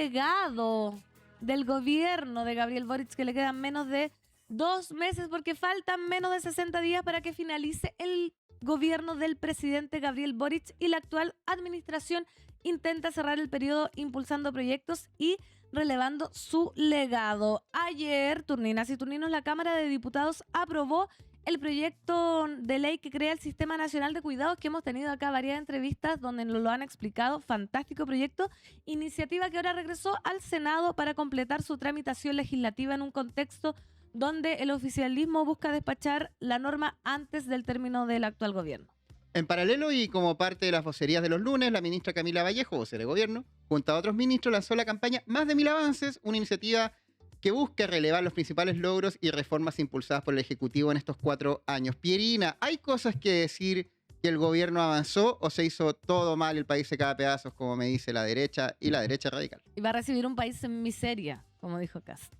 legado del gobierno de Gabriel Boric, que le quedan menos de 2 meses porque faltan menos de 60 días para que finalice el gobierno del presidente Gabriel Boric y la actual administración intenta cerrar el periodo impulsando proyectos y relevando su legado. Ayer, turninas y turninos, la Cámara de Diputados aprobó el proyecto de ley que crea el Sistema Nacional de Cuidados, que hemos tenido acá varias entrevistas donde nos lo han explicado. Fantástico proyecto, iniciativa que ahora regresó al Senado para completar su tramitación legislativa en un contexto donde el oficialismo busca despachar la norma antes del término del actual gobierno. En paralelo y como parte de las vocerías de los lunes, la ministra Camila Vallejo, vocera de gobierno, junto a otros ministros, lanzó la campaña Más de 1000 Avances, una iniciativa que busca relevar los principales logros y reformas impulsadas por el Ejecutivo en estos 4 años. Pierina, ¿hay cosas que decir que el gobierno avanzó o se hizo todo mal, el país se cae a pedazos, como me dice la derecha y la derecha radical? Y va a recibir un país en miseria, como dijo Kast.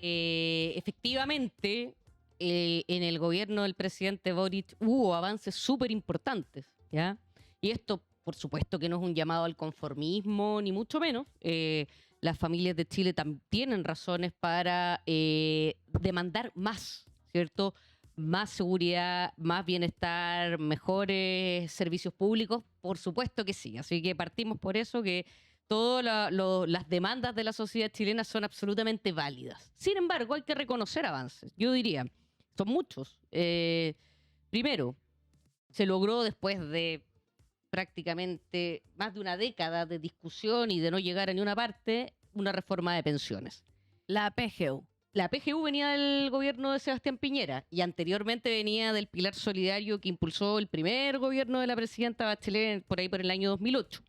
Efectivamente, en el gobierno del presidente Boric hubo avances súper importantes, ¿ya? Y esto, por supuesto, que no es un llamado al conformismo, ni mucho menos. Las familias de Chile tienen razones para demandar más, ¿cierto? Más seguridad, más bienestar, mejores servicios públicos, por supuesto que sí. Así que partimos por eso, que todas las demandas de la sociedad chilena son absolutamente válidas. Sin embargo, hay que reconocer avances. Yo diría, son muchos. Primero, se logró después de prácticamente más de una década de discusión y de no llegar a ninguna parte, una reforma de pensiones. La PGU. La PGU venía del gobierno de Sebastián Piñera y anteriormente venía del pilar solidario que impulsó el primer gobierno de la presidenta Bachelet por ahí por el año 2008.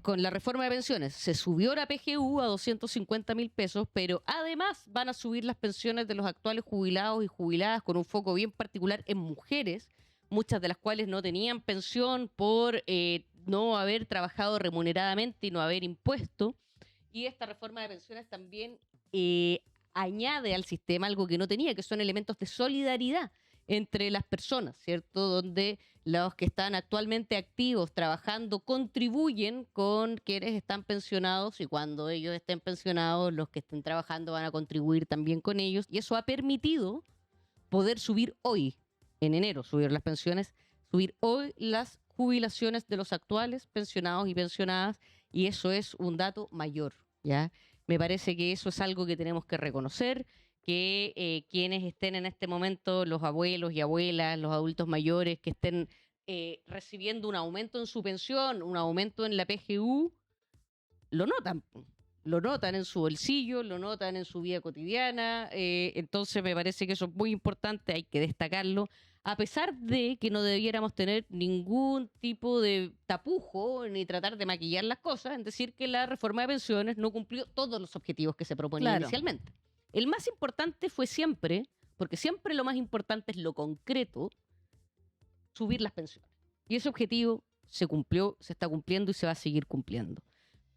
Con la reforma de pensiones se subió la PGU a 250.000 pesos, pero además van a subir las pensiones de los actuales jubilados y jubiladas con un foco bien particular en mujeres, muchas de las cuales no tenían pensión por no haber trabajado remuneradamente y no haber impuesto. Y esta reforma de pensiones también añade al sistema algo que no tenía, que son elementos de solidaridad entre las personas, ¿cierto? Donde los que están actualmente activos trabajando contribuyen con quienes están pensionados y cuando ellos estén pensionados, los que estén trabajando van a contribuir también con ellos. Y eso ha permitido poder subir hoy, en enero, subir las pensiones, subir hoy las jubilaciones de los actuales pensionados y pensionadas, y eso es un dato mayor, ¿ya? Me parece que eso es algo que tenemos que reconocer, que quienes estén en este momento, los abuelos y abuelas, los adultos mayores, que estén recibiendo un aumento en su pensión, un aumento en la PGU, lo notan en su bolsillo, lo notan en su vida cotidiana. Entonces me parece que eso es muy importante, hay que destacarlo, a pesar de que no debiéramos tener ningún tipo de tapujo ni tratar de maquillar las cosas, es decir, que la reforma de pensiones no cumplió todos los objetivos que se proponían inicialmente. El más importante fue siempre, porque siempre lo más importante es lo concreto, subir las pensiones. Y ese objetivo se cumplió, se está cumpliendo y se va a seguir cumpliendo.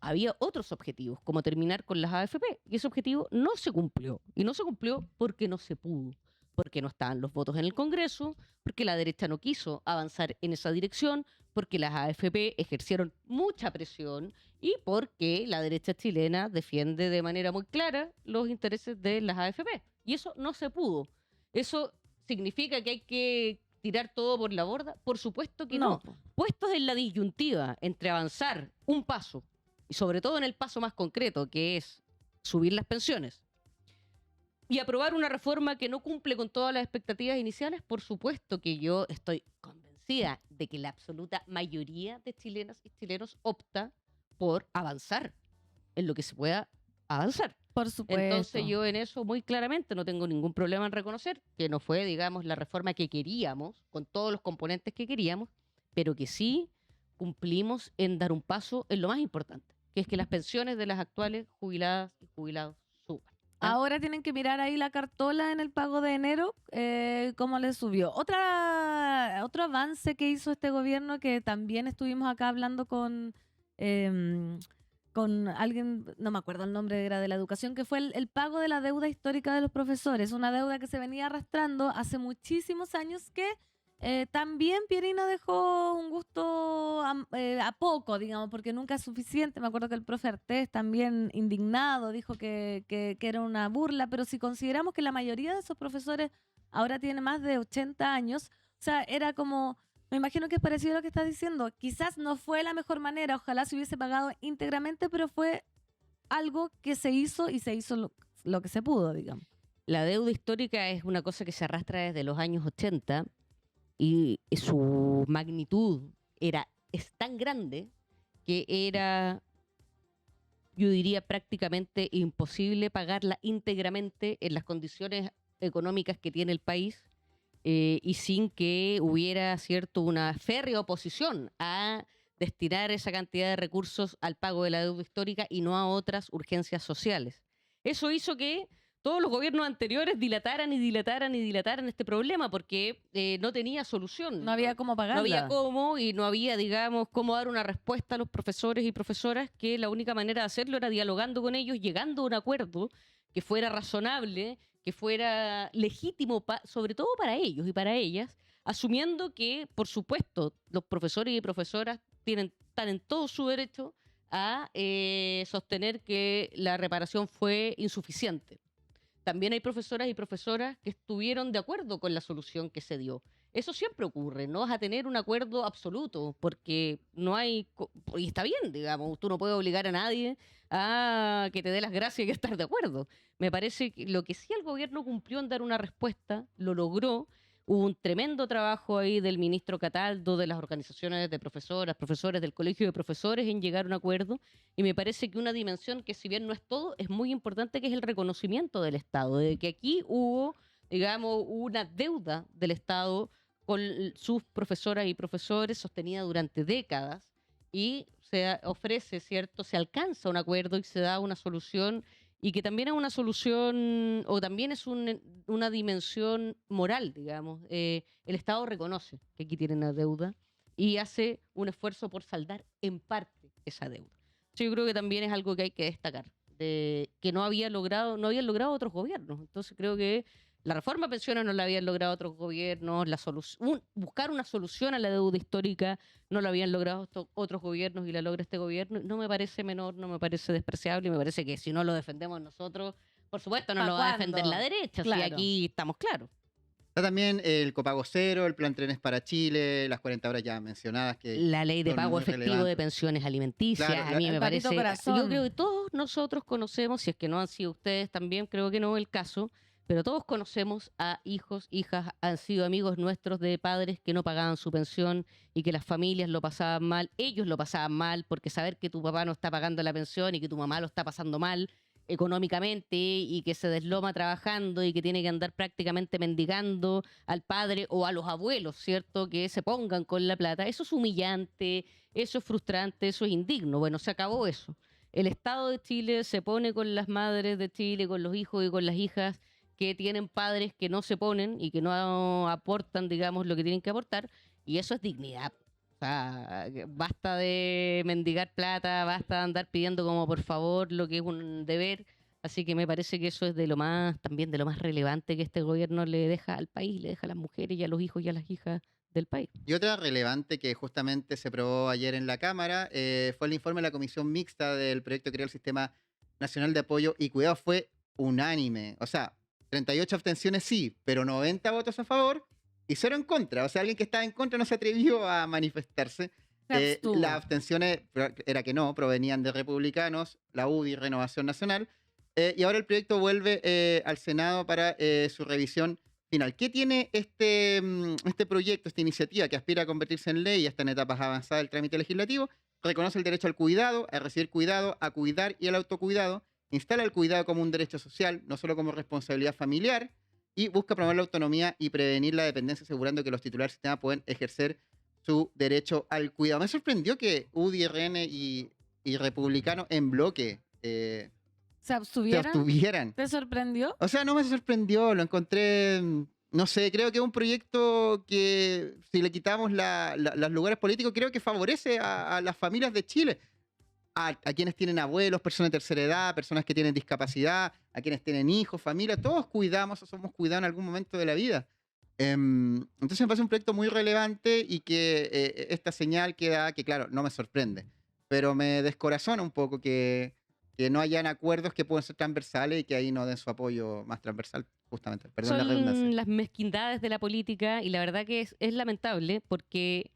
Había otros objetivos, como terminar con las AFP, y ese objetivo no se cumplió. Y no se cumplió porque no se pudo, porque no estaban los votos en el Congreso, porque la derecha no quiso avanzar en esa dirección, porque las AFP ejercieron mucha presión y porque la derecha chilena defiende de manera muy clara los intereses de las AFP. Y eso no se pudo. ¿Eso significa que hay que tirar todo por la borda? Por supuesto que no. Puestos en la disyuntiva entre avanzar un paso, y sobre todo en el paso más concreto, que es subir las pensiones, y aprobar una reforma que no cumple con todas las expectativas iniciales, por supuesto que yo estoy convencida de que la absoluta mayoría de chilenas y chilenos opta por avanzar en lo que se pueda avanzar. Por supuesto. Entonces yo en eso muy claramente no tengo ningún problema en reconocer que no fue, digamos, la reforma que queríamos, con todos los componentes que queríamos, pero que sí cumplimos en dar un paso en lo más importante, que es que las pensiones de las actuales jubiladas y jubilados suban. Ahora tienen que mirar ahí la cartola en el pago de enero, cómo le subió. Otro avance que hizo este gobierno, que también estuvimos acá hablando con alguien, no me acuerdo el nombre, era de la educación, que fue el pago de la deuda histórica de los profesores, una deuda que se venía arrastrando hace muchísimos años que También Pierina dejó un gusto a poco, digamos, porque nunca es suficiente. Me acuerdo que el profe Artés también indignado dijo que era una burla, pero si consideramos que la mayoría de esos profesores ahora tiene más de 80 años, o sea, era como, me imagino que es parecido a lo que estás diciendo. Quizás no fue la mejor manera, ojalá se hubiese pagado íntegramente, pero fue algo que se hizo y se hizo lo que se pudo, digamos. La deuda histórica es una cosa que se arrastra desde los años 80 y su magnitud es tan grande que era, yo diría, prácticamente imposible pagarla íntegramente en las condiciones económicas que tiene el país y sin que hubiera, cierto, una férrea oposición a destinar esa cantidad de recursos al pago de la deuda histórica y no a otras urgencias sociales. Eso hizo que todos los gobiernos anteriores dilataran y dilataran y dilataran este problema porque no tenía solución. No había cómo pagarla. No había cómo y no había, digamos, cómo dar una respuesta a los profesores y profesoras, que la única manera de hacerlo era dialogando con ellos, llegando a un acuerdo que fuera razonable, que fuera legítimo, sobre todo para ellos y para ellas, asumiendo que, por supuesto, los profesores y profesoras están en todo su derecho a sostener que la reparación fue insuficiente. También hay profesoras y profesoras que estuvieron de acuerdo con la solución que se dio. Eso siempre ocurre, no vas a tener un acuerdo absoluto, porque no hay, y está bien, digamos, tú no puedes obligar a nadie a que te dé las gracias y que estar de acuerdo. Me parece que lo que sí el gobierno cumplió en dar una respuesta, lo logró. Hubo un tremendo trabajo ahí del ministro Cataldo, de las organizaciones de profesoras, profesores, del colegio de profesores en llegar a un acuerdo. Y me parece que una dimensión que, si bien no es todo, es muy importante, que es el reconocimiento del Estado, de que aquí hubo, digamos, una deuda del Estado con sus profesoras y profesores sostenida durante décadas y se ofrece, ¿cierto? Se alcanza un acuerdo y se da una solución, y que también es una solución, o también es una dimensión moral, digamos. El Estado reconoce que aquí tienen una deuda y hace un esfuerzo por saldar en parte esa deuda. Yo creo que también es algo que hay que destacar, de que no habían logrado otros gobiernos. Entonces creo que la reforma de pensiones no la habían logrado otros gobiernos, buscar una solución a la deuda histórica no lo habían logrado otros gobiernos y la logra este gobierno. No me parece menor, no me parece despreciable, y me parece que si no lo defendemos nosotros, por supuesto no lo va a defender la derecha, Claro. si aquí estamos claros. Está también el copago cero, el plan Trenes para Chile, las 40 horas ya mencionadas. Que La ley de son pago muy efectivo relevantes. de pensiones alimenticias, Claro, a mí el me patito parece... corazón. Yo creo que todos nosotros conocemos, si es que no han sido ustedes también, creo que no es el caso, pero todos conocemos a hijos, hijas, han sido amigos nuestros de padres que no pagaban su pensión y que las familias lo pasaban mal, ellos lo pasaban mal, porque saber que tu papá no está pagando la pensión y que tu mamá lo está pasando mal económicamente y que se desloma trabajando y que tiene que andar prácticamente mendigando al padre o a los abuelos, ¿cierto? Que se pongan con la plata. Eso es humillante, eso es frustrante, eso es indigno. Bueno, se acabó eso. El Estado de Chile se pone con las madres de Chile, con los hijos y con las hijas que tienen padres que no se ponen y que no aportan, digamos, lo que tienen que aportar, y eso es dignidad. O sea, basta de mendigar plata, basta de andar pidiendo como por favor lo que es un deber. Así que me parece que eso es también de lo más relevante que este gobierno le deja al país, le deja a las mujeres y a los hijos y a las hijas del país. Y otra relevante que justamente se aprobó ayer en la Cámara fue el informe de la Comisión Mixta del proyecto de crear el Sistema Nacional de Apoyo y Cuidado. Fue unánime. O sea, 38 abstenciones sí, pero 90 votos a favor y 0 en contra. O sea, alguien que estaba en contra no se atrevió a manifestarse. Se abstuvo. Las abstenciones era que no, provenían de republicanos, la UDI, Renovación Nacional. Y ahora el proyecto vuelve al Senado para su revisión final. ¿Qué tiene este proyecto, esta iniciativa que aspira a convertirse en ley y está en etapas avanzadas del trámite legislativo? Reconoce el derecho al cuidado, a recibir cuidado, a cuidar y al autocuidado. Instala el cuidado como un derecho social, no solo como responsabilidad familiar, y busca promover la autonomía y prevenir la dependencia, asegurando que los titulares del sistema pueden ejercer su derecho al cuidado. Me sorprendió que UDI, RN y Republicano en bloque ¿Se se abstuvieran? abstuvieran. ¿Te sorprendió? O sea, no me sorprendió, lo encontré, no sé, creo que es un proyecto que si le quitamos los lugares políticos, creo que favorece a las familias de Chile. A quienes tienen abuelos, personas de tercera edad, personas que tienen discapacidad, a quienes tienen hijos, familia, todos cuidamos o somos cuidados en algún momento de la vida. Entonces me parece un proyecto muy relevante y que esta señal que da, que claro, no me sorprende, pero me descorazona un poco que no hayan acuerdos que pueden ser transversales y que ahí no den su apoyo más transversal, justamente. Perdón la redundancia. Son las mezquindades de la política y la verdad que es lamentable porque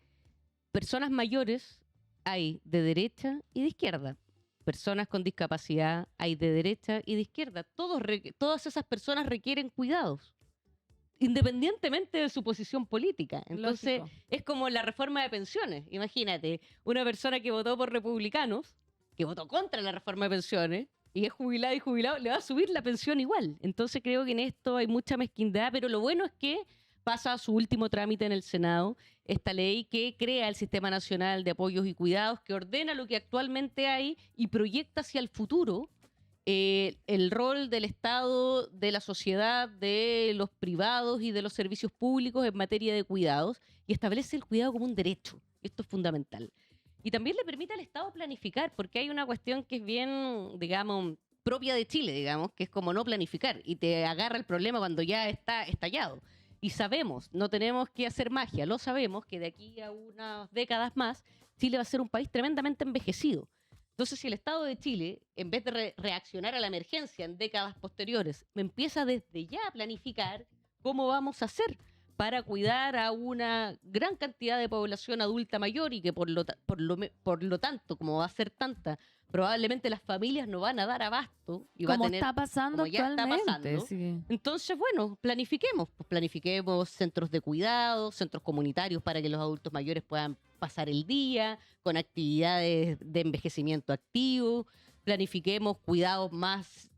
personas mayores hay de derecha y de izquierda. Personas con discapacidad hay de derecha y de izquierda. Todas esas personas requieren cuidados, independientemente de su posición política. Entonces, Lógico. es como la reforma de pensiones. Imagínate, una persona que votó por republicanos, que votó contra la reforma de pensiones, y es jubilado y jubilado, le va a subir la pensión igual. Entonces creo que en esto hay mucha mezquindad, pero lo bueno es que pasa a su último trámite en el Senado esta ley que crea el Sistema Nacional de Apoyos y Cuidados, que ordena lo que actualmente hay y proyecta hacia el futuro el rol del Estado, de la sociedad, de los privados y de los servicios públicos en materia de cuidados y establece el cuidado como un derecho. Esto es fundamental. Y también le permite al Estado planificar, porque hay una cuestión que es bien, digamos, propia de Chile, digamos, que es como no planificar y te agarra el problema cuando ya está estallado. Y sabemos, no tenemos que hacer magia, lo sabemos, que de aquí a unas décadas más, Chile va a ser un país tremendamente envejecido. Entonces, si el Estado de Chile, en vez de reaccionar a la emergencia en décadas posteriores, empieza desde ya a planificar cómo vamos a hacer para cuidar a una gran cantidad de población adulta mayor y que por lo tanto, como va a ser tanta, probablemente las familias no van a dar abasto y va a Como tener, está pasando como ya está actualmente. pasando. Sí. Entonces, bueno, planifiquemos centros de cuidado, centros comunitarios para que los adultos mayores puedan pasar el día con actividades de envejecimiento activo, planifiquemos cuidados más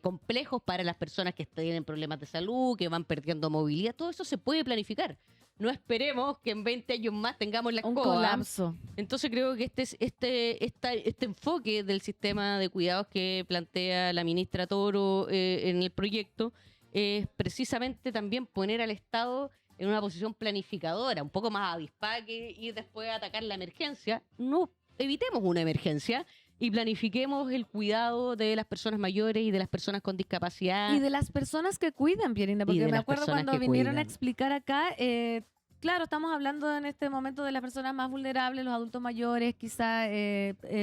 complejos para las personas que tienen problemas de salud, que van perdiendo movilidad, todo eso se puede planificar. No esperemos que en 20 años más tengamos la Un escoba. colapso. Entonces creo que este enfoque del sistema de cuidados que plantea la ministra Toro en el proyecto es precisamente también poner al Estado en una posición planificadora, un poco más avispada que ir después a atacar la emergencia. No evitemos una emergencia y planifiquemos el cuidado de las personas mayores y de las personas con discapacidad. Y de las personas que cuidan, Pierina, Y porque de me las acuerdo personas cuando que vinieron a cuidan. explicar acá, claro, estamos hablando en este momento de las personas más vulnerables, los adultos mayores, quizá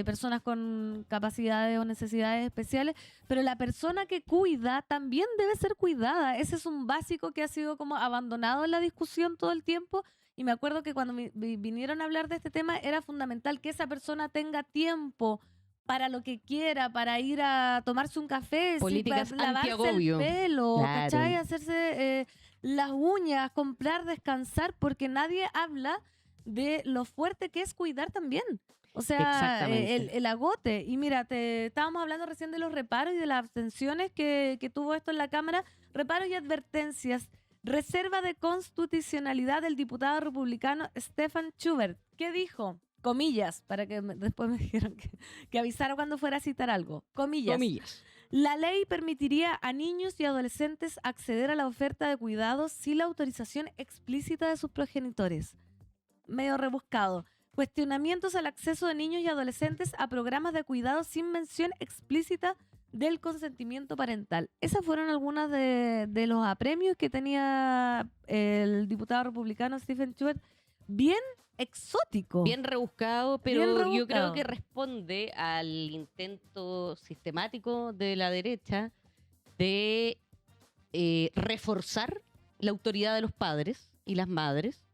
personas con capacidades o necesidades especiales, pero la persona que cuida también debe ser cuidada. Ese es un básico que ha sido como abandonado en la discusión todo el tiempo. Y me acuerdo que cuando vinieron a hablar de este tema era fundamental que esa persona tenga tiempo para lo que quiera, para ir a tomarse un café, Políticas para lavarse el antiagobio. pelo, Claro. ¿cachai? Hacerse las uñas, comprar, descansar, porque nadie habla de lo fuerte que es cuidar también. O sea, Exactamente. el agote. Y mira, estábamos hablando recién de los reparos y de las abstenciones que tuvo esto en la Cámara. Reparos y advertencias. Reserva de constitucionalidad del diputado republicano Stefan Schubert. ¿Qué dijo? Comillas, para que después me dijeron que avisara cuando fuera a citar algo. Comillas. Comillas. La ley permitiría a niños y adolescentes acceder a la oferta de cuidados sin la autorización explícita de sus progenitores. Medio rebuscado. Cuestionamientos al acceso de niños y adolescentes a programas de cuidados sin mención explícita del consentimiento parental. Esas fueron algunas de los apremios que tenía el diputado republicano Stephen Schubert. Bien exótico. Bien rebuscado, pero Bien yo creo rebuscado. que responde al intento sistemático de la derecha de reforzar la autoridad de los padres y las madres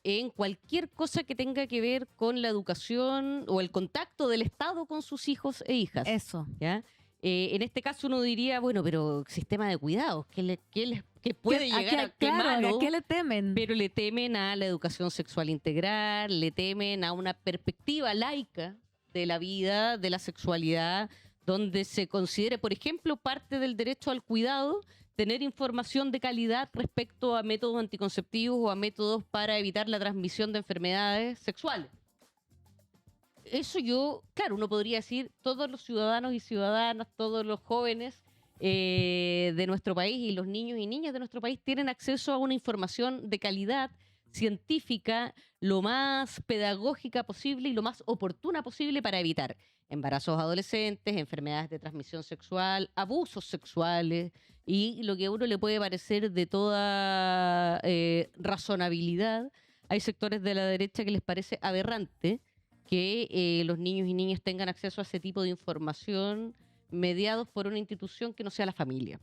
en cualquier cosa que tenga que ver con la educación o el contacto del Estado con sus hijos e hijas. Eso. ¿Ya? En este caso uno diría, bueno, pero sistema de cuidados, ¿qué puede llegar a qué malo? ¿A qué le temen? Pero le temen a la educación sexual integral, le temen a una perspectiva laica de la vida, de la sexualidad, donde se considere, por ejemplo, parte del derecho al cuidado, tener información de calidad respecto a métodos anticonceptivos o a métodos para evitar la transmisión de enfermedades sexuales. Eso claro, uno podría decir, todos los ciudadanos y ciudadanas, todos los jóvenes de nuestro país y los niños y niñas de nuestro país tienen acceso a una información de calidad científica lo más pedagógica posible y lo más oportuna posible para evitar embarazos adolescentes, enfermedades de transmisión sexual, abusos sexuales y lo que a uno le puede parecer de toda razonabilidad. Hay sectores de la derecha que les parece aberrante que los niños y niñas tengan acceso a ese tipo de información mediados por una institución que no sea la familia.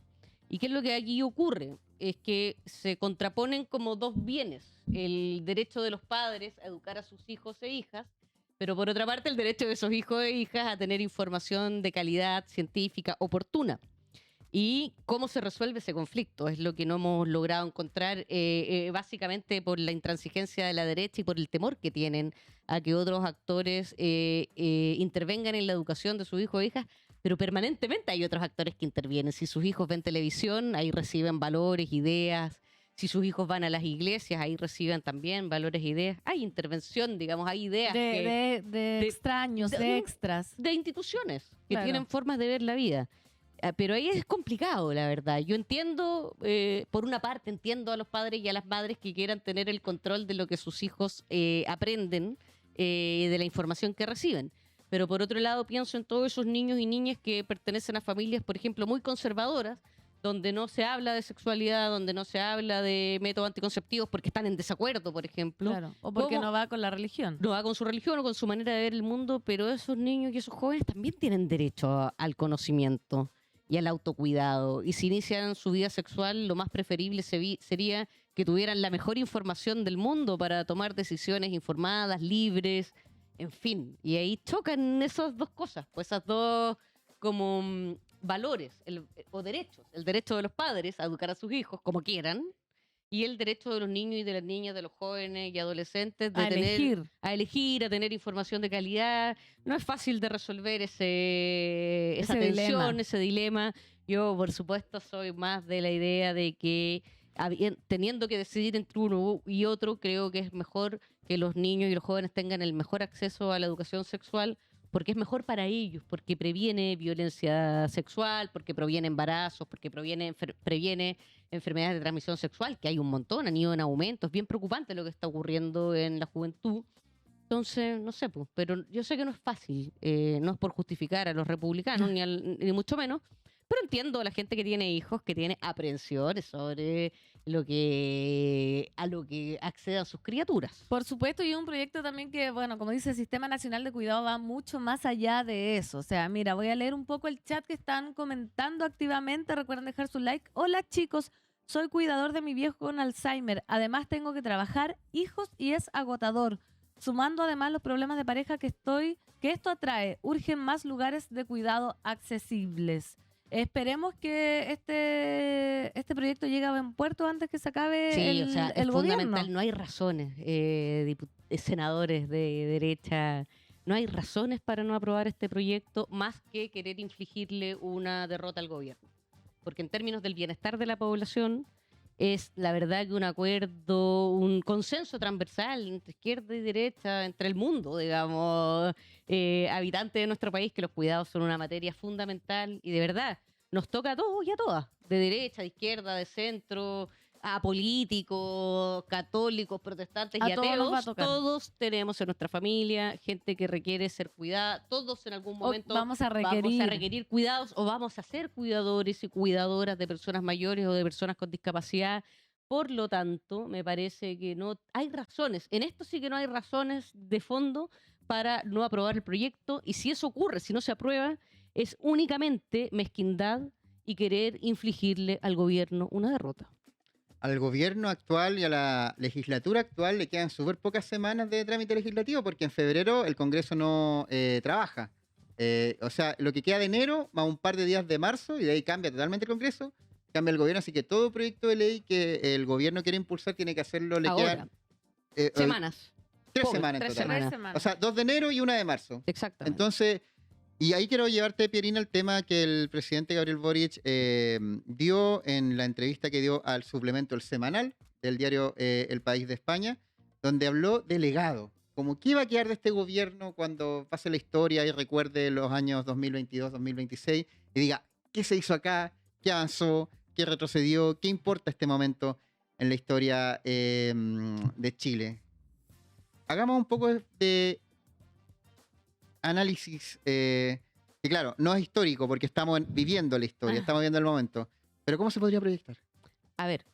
¿Y qué es lo que aquí ocurre? Es que se contraponen como dos bienes, el derecho de los padres a educar a sus hijos e hijas, pero por otra parte el derecho de esos hijos e hijas a tener información de calidad científica oportuna. ¿Y cómo se resuelve ese conflicto? Es lo que no hemos logrado encontrar, básicamente por la intransigencia de la derecha y por el temor que tienen a que otros actores intervengan en la educación de sus hijos e hijas, pero permanentemente hay otros actores que intervienen. Si sus hijos ven televisión, ahí reciben valores, ideas. Si sus hijos van a las iglesias, ahí reciben también valores e ideas. Hay intervención, digamos, hay ideas de extraños, de extras. de instituciones que Claro. tienen formas de ver la vida. Pero ahí es complicado, la verdad. Yo entiendo, por una parte, entiendo a los padres y a las madres que quieran tener el control de lo que sus hijos aprenden, de la información que reciben. Pero por otro lado, pienso en todos esos niños y niñas que pertenecen a familias, por ejemplo, muy conservadoras, donde no se habla de sexualidad, donde no se habla de métodos anticonceptivos porque están en desacuerdo, por ejemplo. Claro. O porque ¿Cómo? no va con la religión. No va con su religión o con su manera de ver el mundo, pero esos niños y esos jóvenes también tienen derecho al conocimiento y al autocuidado. Y si inician su vida sexual, lo más preferible sería que tuvieran la mejor información del mundo para tomar decisiones informadas, libres, en fin. Y ahí chocan esas dos cosas, pues esas dos como valores o derechos. El derecho de los padres a educar a sus hijos como quieran y el derecho de los niños y de las niñas, de los jóvenes y adolescentes de a elegir, a tener información de calidad. No es fácil de resolver esa tensión, ese dilema. Yo, por supuesto, soy más de la idea de que teniendo que decidir entre uno y otro, creo que es mejor que los niños y los jóvenes tengan el mejor acceso a la educación sexual, porque es mejor para ellos, porque previene violencia sexual, porque previene embarazos, porque previene enfermedades de transmisión sexual, que hay un montón, han ido en aumento. Es bien preocupante lo que está ocurriendo en la juventud. Entonces, no sé, pues, pero yo sé que no es fácil, no es por justificar a los republicanos, ni mucho menos, pero entiendo a la gente que tiene hijos, que tiene aprensiones sobre a lo que accedan sus criaturas. Por supuesto, y un proyecto también que, bueno, como dice el Sistema Nacional de Cuidado, va mucho más allá de eso. O sea, mira, voy a leer un poco el chat que están comentando activamente. Recuerden dejar su like. Hola, chicos. Soy cuidador de mi viejo con Alzheimer. Además, tengo que trabajar, hijos y es agotador. Sumando además los problemas de pareja que esto atrae. Urgen más lugares de cuidado accesibles. Esperemos que este proyecto llegue a buen puerto antes que se acabe es el fundamental. gobierno. No hay razones, senadores de derecha, no hay razones para no aprobar este proyecto más que querer infligirle una derrota al gobierno. Porque en términos del bienestar de la población, es la verdad que un acuerdo, un consenso transversal entre izquierda y derecha, entre el mundo, digamos, habitantes de nuestro país, que los cuidados son una materia fundamental y de verdad nos toca a todos y a todas, de derecha, de izquierda, de centro, a políticos, católicos, protestantes A y todos nos va a ateos. tocar. Todos tenemos en nuestra familia gente que requiere ser cuidada, todos en algún momento Vamos a requerir cuidados o vamos a ser cuidadores y cuidadoras de personas mayores o de personas con discapacidad. Por lo tanto, me parece que no hay razones. En esto sí que no hay razones de fondo para no aprobar el proyecto. Y si eso ocurre, si no se aprueba, es únicamente mezquindad y querer infligirle al gobierno una derrota. Al gobierno actual y a la legislatura actual le quedan súper pocas semanas de trámite legislativo porque en febrero el Congreso no trabaja. O sea, lo que queda de enero más un par de días de marzo y de ahí cambia totalmente el Congreso, cambia el gobierno, así que todo proyecto de ley que el gobierno quiere impulsar tiene que hacerlo, le Ahora, quedan semanas. 3 Pobre, semanas en 3 total. semanas. 3 semanas. O sea, 2 de enero y 1 de marzo. Exactamente. Entonces, y ahí quiero llevarte, Pierina, al tema que el presidente Gabriel Boric dio en la entrevista que dio al suplemento El Semanal del diario El País de España, donde habló de legado. Como qué iba a quedar de este gobierno cuando pase la historia y recuerde los años 2022, 2026 y diga, ¿qué se hizo acá? ¿Qué avanzó? ¿Qué retrocedió? ¿Qué importa este momento en la historia de Chile? Hagamos un poco de análisis que, claro, no es histórico porque estamos viviendo la historia, estamos viviendo el momento. Pero ¿cómo se podría proyectar? A ver,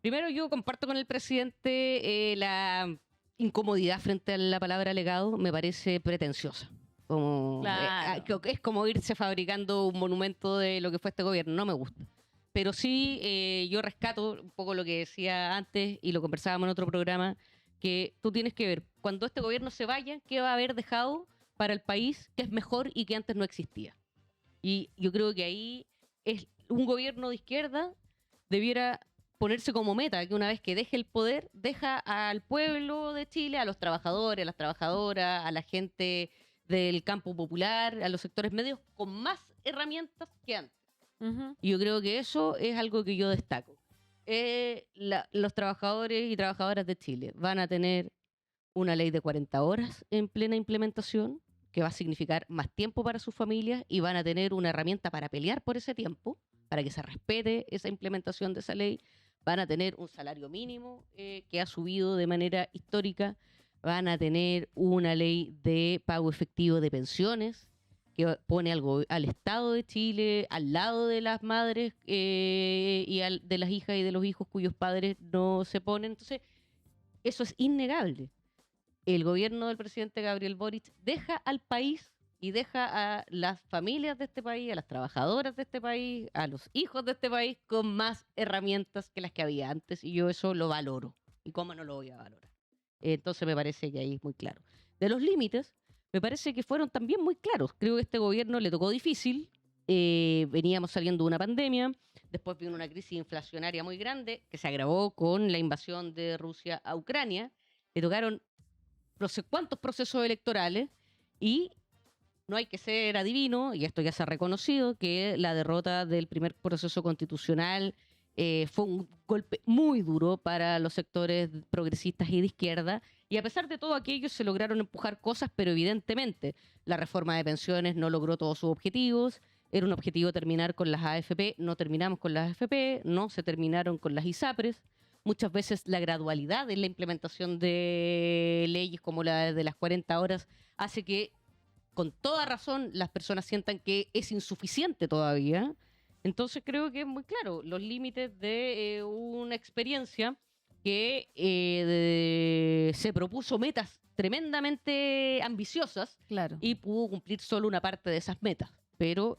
primero yo comparto con el presidente la incomodidad frente a la palabra legado, me parece pretenciosa. Como, Claro. es como irse fabricando un monumento de lo que fue este gobierno, no me gusta. Pero sí, yo rescato un poco lo que decía antes y lo conversábamos en otro programa, que tú tienes que ver, cuando este gobierno se vaya, ¿qué va a haber dejado para el país que es mejor y que antes no existía? Y yo creo que ahí es un gobierno de izquierda debiera ponerse como meta que una vez que deje el poder, deja al pueblo de Chile, a los trabajadores, a las trabajadoras, a la gente del campo popular, a los sectores medios, con más herramientas que antes. Ujú. Y yo creo que eso es algo que yo destaco. Los trabajadores y trabajadoras de Chile van a tener una ley de 40 horas en plena implementación, que va a significar más tiempo para sus familias y van a tener una herramienta para pelear por ese tiempo, para que se respete esa implementación de esa ley. Van a tener un salario mínimo que ha subido de manera histórica. Van a tener una ley de pago efectivo de pensiones que pone al Estado de Chile al lado de las madres de las hijas y de los hijos cuyos padres no se ponen. Entonces, eso es innegable. El gobierno del presidente Gabriel Boric deja al país y deja a las familias de este país, a las trabajadoras de este país, a los hijos de este país con más herramientas que las que había antes, y yo eso lo valoro. ¿Y cómo no lo voy a valorar? Entonces me parece que ahí es muy claro. De los límites, me parece que fueron también muy claros. Creo que a este gobierno le tocó difícil. Veníamos saliendo de una pandemia, después vino una crisis inflacionaria muy grande que se agravó con la invasión de Rusia a Ucrania. Le tocaron no sé cuántos procesos electorales y no hay que ser adivino, y esto ya se ha reconocido, que la derrota del primer proceso constitucional fue un golpe muy duro para los sectores progresistas y de izquierda, y a pesar de todo aquello se lograron empujar cosas, pero evidentemente la reforma de pensiones no logró todos sus objetivos. Era un objetivo terminar con las AFP, no terminamos con las AFP, no se terminaron con las ISAPRES. Muchas veces la gradualidad en la implementación de leyes como la de las 40 horas hace que con toda razón las personas sientan que es insuficiente todavía. Entonces creo que es muy claro los límites de una experiencia que se propuso metas tremendamente ambiciosas Claro. y pudo cumplir solo una parte de esas metas. Pero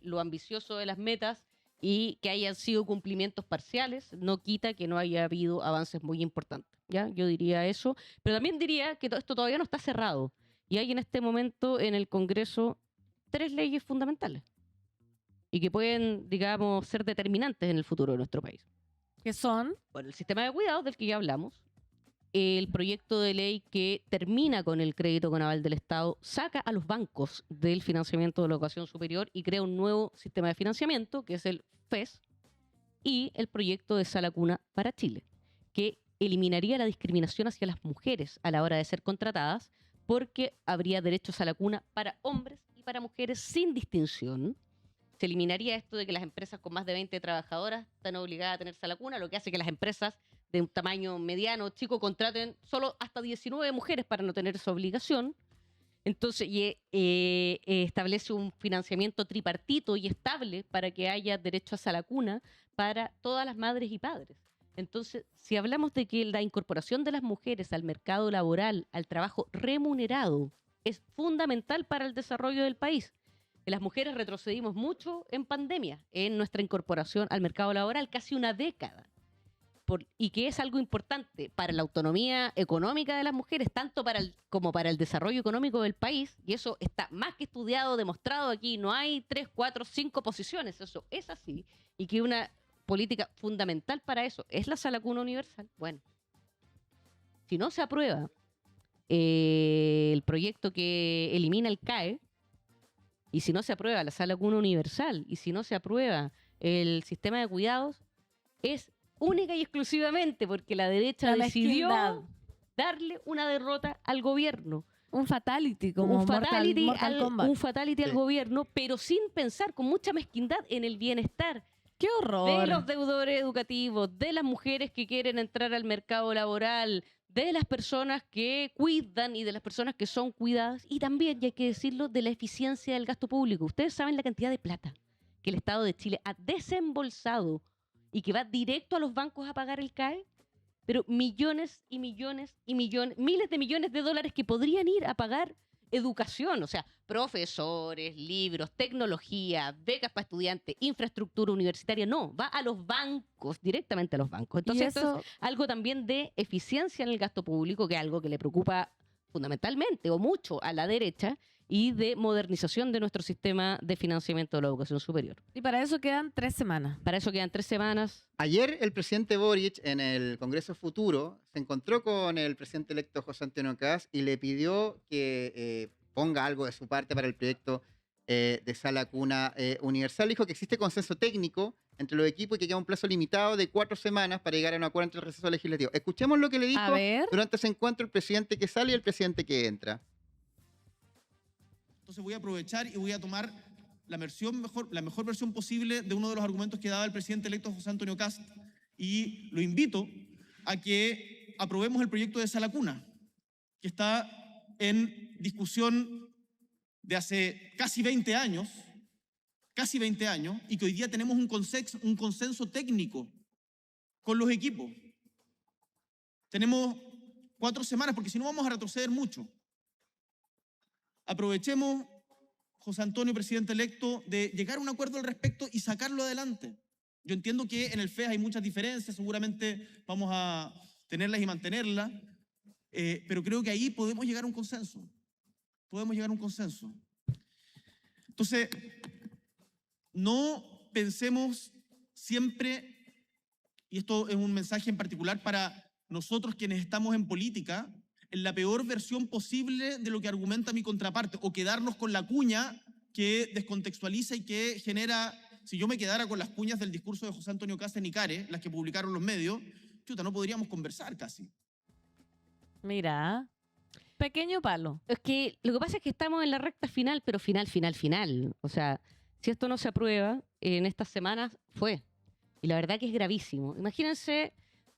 lo ambicioso de las metas y que hayan sido cumplimientos parciales no quita que no haya habido avances muy importantes. ¿Ya? Yo diría eso, pero también diría que esto todavía no está cerrado. Y hay en este momento en el Congreso 3 leyes fundamentales y que pueden, digamos, ser determinantes en el futuro de nuestro país. ¿Qué son? Bueno, el sistema de cuidados del que ya hablamos, el proyecto de ley que termina con el crédito con aval del Estado, saca a los bancos del financiamiento de la educación superior y crea un nuevo sistema de financiamiento, que es el FES, y el proyecto de Sala Cuna para Chile, que eliminaría la discriminación hacia las mujeres a la hora de ser contratadas, porque habría derechos a la cuna para hombres y para mujeres sin distinción. Se eliminaría esto de que las empresas con más de 20 trabajadoras están obligadas a tener sala cuna, lo que hace que las empresas de un tamaño mediano o chico contraten solo hasta 19 mujeres para no tener esa obligación. Entonces, establece un financiamiento tripartito y estable para que haya derecho a sala cuna para todas las madres y padres. Entonces, si hablamos de que la incorporación de las mujeres al mercado laboral, al trabajo remunerado, es fundamental para el desarrollo del país. Las mujeres retrocedimos mucho en pandemia, en nuestra incorporación al mercado laboral, casi una década. Y que es algo importante para la autonomía económica de las mujeres, tanto como para el desarrollo económico del país, y eso está más que estudiado, demostrado aquí, no hay 3, 4, 5 posiciones, eso es así, y que una política fundamental para eso es la sala cuna universal. Bueno, si no se aprueba el proyecto que elimina el CAE, y si no se aprueba la sala cuna universal, y si no se aprueba el sistema de cuidados, es única y exclusivamente porque la derecha decidió darle una derrota al gobierno. Un fatality, como un fatality, Mortal Kombat. Un fatality al gobierno, pero sin pensar, con mucha mezquindad, en el bienestar ¡Qué horror! de los deudores educativos, de las mujeres que quieren entrar al mercado laboral, de las personas que cuidan y de las personas que son cuidadas, y también, y hay que decirlo, de la eficiencia del gasto público. Ustedes saben la cantidad de plata que el Estado de Chile ha desembolsado y que va directo a los bancos a pagar el CAE, pero millones y millones y millones, miles de millones de dólares que podrían ir a pagar educación, o sea, profesores, libros, tecnología, becas para estudiantes, infraestructura universitaria, no, va a los bancos, directamente a los bancos. Entonces, esto es algo también de eficiencia en el gasto público, que es algo que le preocupa fundamentalmente o mucho a la derecha, y de modernización de nuestro sistema de financiamiento de la educación superior. Y para eso quedan 3 semanas. Para eso quedan 3 semanas. Ayer el presidente Boric en el Congreso Futuro se encontró con el presidente electo José Antonio Kast y le pidió que ponga algo de su parte para el proyecto de sala cuna universal. Dijo que existe consenso técnico entre los equipos y que queda un plazo limitado de 4 semanas para llegar a un acuerdo entre el receso legislativo. Escuchemos lo que le dijo durante ese encuentro el presidente que sale y el presidente que entra. Entonces voy a aprovechar y voy a tomar la mejor versión posible de uno de los argumentos que daba el presidente electo José Antonio Kast, y lo invito a que aprobemos el proyecto de sala cuna, que está en discusión de hace casi 20 años, y que hoy día tenemos un consenso técnico con los equipos. Tenemos 4 semanas, porque si no vamos a retroceder mucho. Aprovechemos, José Antonio, presidente electo, de llegar a un acuerdo al respecto y sacarlo adelante. Yo entiendo que en el FES hay muchas diferencias, seguramente vamos a tenerlas y mantenerlas, pero creo que ahí podemos llegar a un consenso. Entonces, no pensemos siempre, y esto es un mensaje en particular para nosotros quienes estamos en política, en la peor versión posible de lo que argumenta mi contraparte, o quedarnos con la cuña que descontextualiza y que genera. Si yo me quedara con las cuñas del discurso de José Antonio Kast en Icare, las que publicaron los medios, chuta, no podríamos conversar casi. Mira, pequeño palo. Es que lo que pasa es que estamos en la recta final, pero final. O sea, si esto no se aprueba en estas semanas, fue. Y la verdad que es gravísimo. Imagínense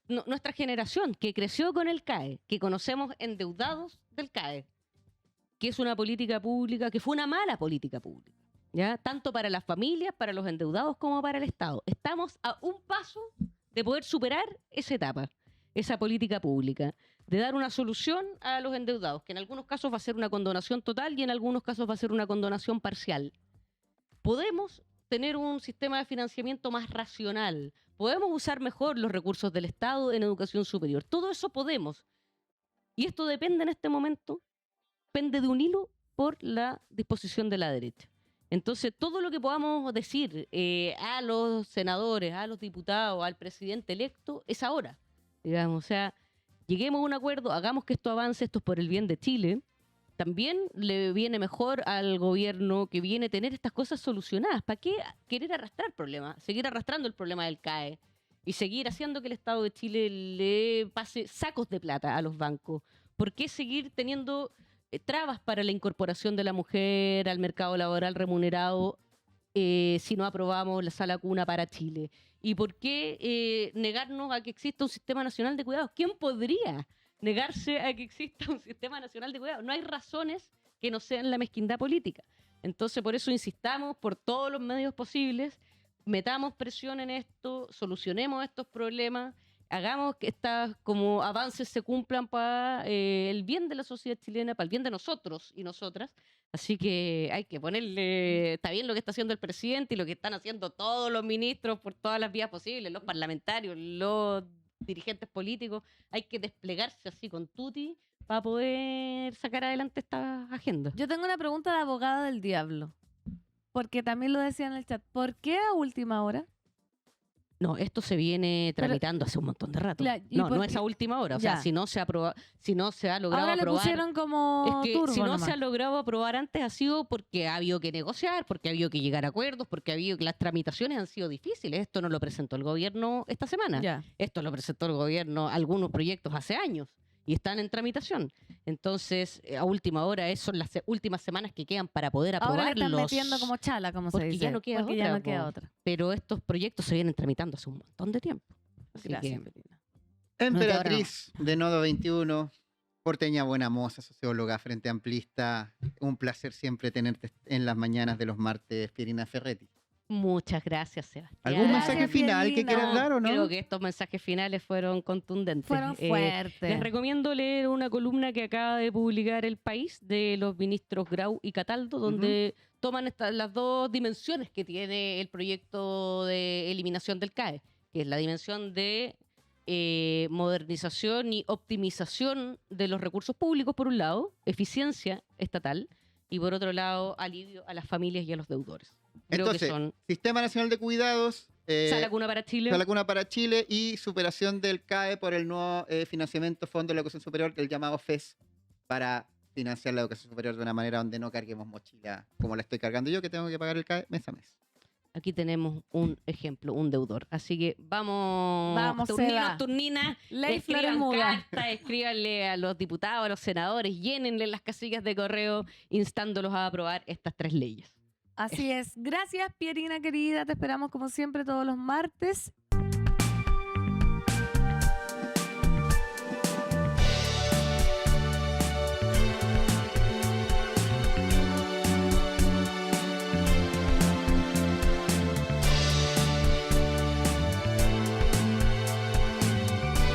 nuestra generación que creció con el CAE, que conocemos endeudados del CAE, que es una política pública, que fue una mala política pública, ¿ya? Tanto para las familias, para los endeudados, como para el Estado. Estamos a un paso de poder superar esa etapa, esa política pública, de dar una solución a los endeudados, que en algunos casos va a ser una condonación total y en algunos casos va a ser una condonación parcial. Podemos tener un sistema de financiamiento más racional, podemos usar mejor los recursos del Estado en educación superior. Todo eso podemos. Y esto depende en este momento, pende de un hilo por la disposición de la derecha. Entonces, todo lo que podamos decir a los senadores, a los diputados, al presidente electo, es ahora. Digamos, o sea, lleguemos a un acuerdo, hagamos que esto avance, esto es por el bien de Chile. También le viene mejor al gobierno que viene tener estas cosas solucionadas. ¿Para qué querer arrastrar problemas? Seguir arrastrando el problema del CAE y seguir haciendo que el Estado de Chile le pase sacos de plata a los bancos. ¿Por qué seguir teniendo trabas para la incorporación de la mujer al mercado laboral remunerado si no aprobamos la sala cuna para Chile? ¿Y por qué negarnos a que exista un sistema nacional de cuidados? ¿Quién podría negarse a que exista un sistema nacional de cuidados? No hay razones que no sean la mezquindad política. Entonces, por eso insistamos por todos los medios posibles, metamos presión en esto, solucionemos estos problemas, hagamos que estos como avances se cumplan para el bien de la sociedad chilena, para el bien de nosotros y nosotras. Así que hay que ponerle, está bien lo que está haciendo el presidente y lo que están haciendo todos los ministros por todas las vías posibles, los parlamentarios, los dirigentes políticos. Hay que desplegarse así con tutti para poder sacar adelante esta agenda. Yo tengo una pregunta de abogada del diablo, porque también lo decía en el chat. ¿Por qué a última hora? No, esto se viene tramitando hace un montón de rato. No es a última hora. O sea, si no se ha logrado ahora aprobar. Le pusieron como es que turbo si no nomás. se ha logrado aprobar antes ha sido porque ha habido que negociar, porque ha habido que llegar a acuerdos, porque ha habido que las tramitaciones han sido difíciles. Esto no lo presentó el gobierno esta semana. Ya. Esto lo presentó el gobierno, algunos proyectos hace años y están en tramitación. Entonces, a última hora, son las últimas semanas que quedan para poder aprobarlos. Ahora le están metiendo como chala, como se Porque dice. ya no queda porque otra, ya no queda po. otra. Pero estos proyectos se vienen tramitando hace un montón de tiempo. Así Gracias, que Melina. Emperatriz de Nodo 21, porteña buena moza, socióloga, frente amplista. Un placer siempre tenerte en las mañanas de los martes, Pierina Ferretti. Muchas gracias, Sebastián. ¿Algún Gracias, mensaje final que Pierina. quieras dar o no? Creo que estos mensajes finales fueron contundentes. Fueron fuertes. Les recomiendo leer una columna que acaba de publicar El País de los ministros Grau y Cataldo, donde toman las dos dimensiones que tiene el proyecto de eliminación del CAE, que es la dimensión de modernización y optimización de los recursos públicos, por un lado, eficiencia estatal, y por otro lado, alivio a las familias y a los deudores. Creo Entonces, que son Sistema Nacional de Cuidados, Sala Cuna para Chile. Sala Cuna para Chile y superación del CAE por el nuevo financiamiento Fondo de la Educación Superior, que es el llamado FES, para financiar la educación superior de una manera donde no carguemos mochila como la estoy cargando yo, que tengo que pagar el CAE mes a mes. Aquí tenemos un ejemplo, un deudor. Así que vamos, Vamos, turninos, Seba. turninas, Ley escriban Flores cartas, escríbanle a los diputados, a los senadores, llénenle las casillas de correo instándolos a aprobar estas 3 leyes. Así es. Gracias, Pierina querida. Te esperamos como siempre todos los martes.